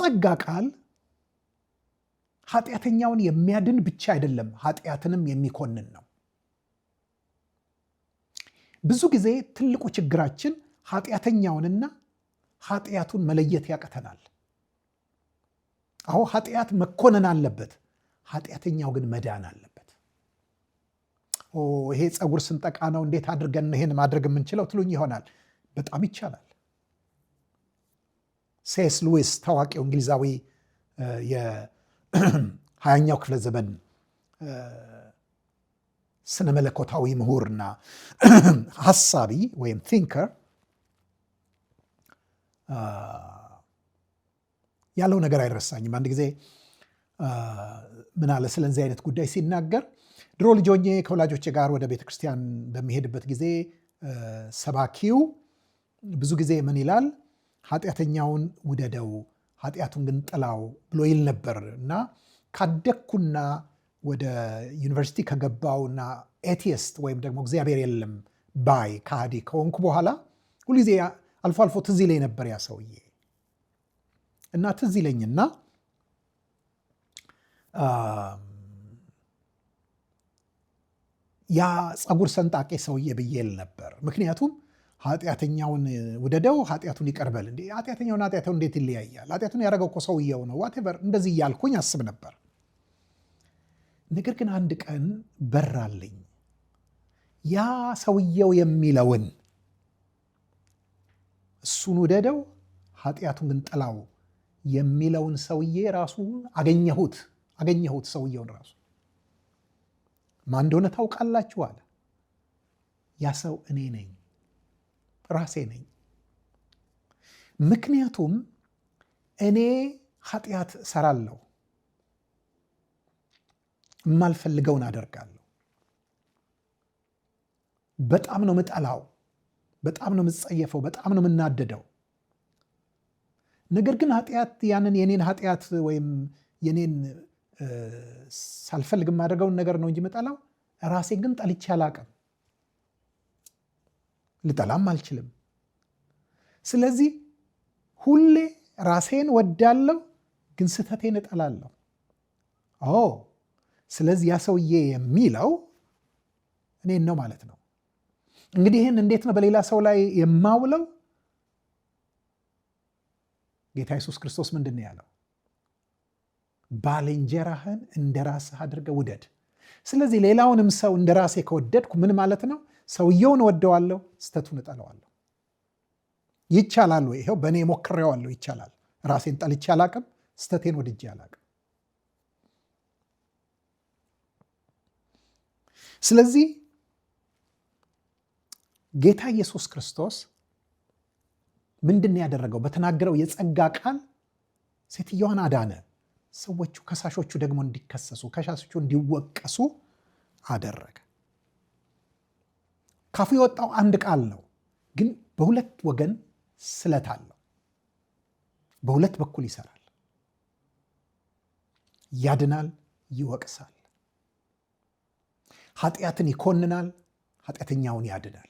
የጸጋ ቃል ኃጢአተኛውን የሚያድን ብቻ አይደለም፣ ኃጢአትንም የሚኮንን ነው። ብዙ ጊዜ ትልቁ ችግራችን ኃጢአተኛውንና ኃጢአቱን መለየት ያቅተናል። አዎ ኃጢአት መኮነን አለበት፣ ኃጢአተኛው ግን መዳን አለበት። ይሄ ፀጉር ስንጠቃ ነው፣ እንዴት አድርገን ይሄን ማድረግ የምንችለው ትሉኝ ይሆናል። በጣም ይቻላል። ሴስ ሉዊስ ታዋቂው እንግሊዛዊ የ20ኛው ክፍለ ዘመን ስነ መለኮታዊ ምሁርና ሐሳቢ ወይም ቲንከር ያለው ነገር አይረሳኝም። አንድ ጊዜ ምን አለ ስለዚህ አይነት ጉዳይ ሲናገር፣ ድሮ ልጅ ሆኜ ከወላጆቼ ጋር ወደ ቤተክርስቲያን በሚሄድበት ጊዜ ሰባኪው ብዙ ጊዜ ምን ይላል? ኃጢአተኛውን ውደደው ኃጢአቱን ግን ጥላው ብሎ ይል ነበር። እና ካደግኩና ወደ ዩኒቨርሲቲ ከገባውና ኤቲስት ወይም ደግሞ እግዚአብሔር የለም ባይ ከሃዲ ከሆንኩ በኋላ ሁልጊዜ አልፎ አልፎ ትዝ ይለኝ ነበር ያ ሰውዬ። እና ትዝ ይለኝና ያ ፀጉር ሰንጣቄ ሰውዬ ብዬል ነበር። ምክንያቱም ኃጢአተኛውን ውደደው ኃጢአቱን ይቀርበል። እንዴ ኃጢአተኛውን ኃጢአቱን እንዴት ይለያያል? ኃጢአቱን ያደረገው እኮ ሰውየው ነው። ዋቴቨር እንደዚህ እያልኩኝ አስብ ነበር። ነገር ግን አንድ ቀን በራልኝ። ያ ሰውየው የሚለውን እሱን ውደደው ኃጢአቱን ግን ጥላው የሚለውን ሰውዬ ራሱን አገኘሁት ሰውየውን ራሱ። ማን እንደሆነ ታውቃላችሁ አለ። ያ ሰው እኔ ነኝ፣ ራሴ ነኝ። ምክንያቱም እኔ ኃጢአት ሰራለሁ፣ የማልፈልገውን አደርጋለሁ። በጣም ነው ምጠላው፣ በጣም ነው ምጸየፈው፣ በጣም ነው ምናደደው። ነገር ግን ኃጢአት ያንን የኔን ኃጢአት ወይም የኔን ሳልፈልግ የማደርገውን ነገር ነው እንጂ ምጠላው፣ ራሴን ግን ጠልቼ አላቅም፣ ልጠላም አልችልም። ስለዚህ ሁሌ ራሴን ወዳለሁ፣ ግን ስህተቴን እጠላለሁ። ስለዚህ ያ ሰውዬ የሚለው እኔን ነው ማለት ነው። እንግዲህ ይህን እንዴት ነው በሌላ ሰው ላይ የማውለው? ጌታ ኢየሱስ ክርስቶስ ምንድን ነው ያለው? ባልንጀራህን እንደ ራስህ አድርገህ ውደድ። ስለዚህ ሌላውንም ሰው እንደ ራሴ ከወደድኩ ምን ማለት ነው? ሰውየውን ወደዋለሁ፣ ስተቱን እጠለዋለሁ። ይቻላል ወይ? ይኸው በእኔ ሞክሬዋለሁ። ይቻላል። ራሴን ጠልቼ አላቅም፣ ስተቴን ወድጄ አላቅም። ስለዚህ ጌታ ኢየሱስ ክርስቶስ ምንድን ያደረገው? በተናገረው የጸጋ ቃል ሴትየዋን አዳነ። ሰዎቹ ከሳሾቹ ደግሞ እንዲከሰሱ፣ ከሳሾቹ እንዲወቀሱ አደረገ። ካፉ የወጣው አንድ ቃል ነው፣ ግን በሁለት ወገን ስለት አለው። በሁለት በኩል ይሰራል። ያድናል፣ ይወቅሳል። ኃጢአትን ይኮንናል፣ ኃጢአተኛውን ያድናል።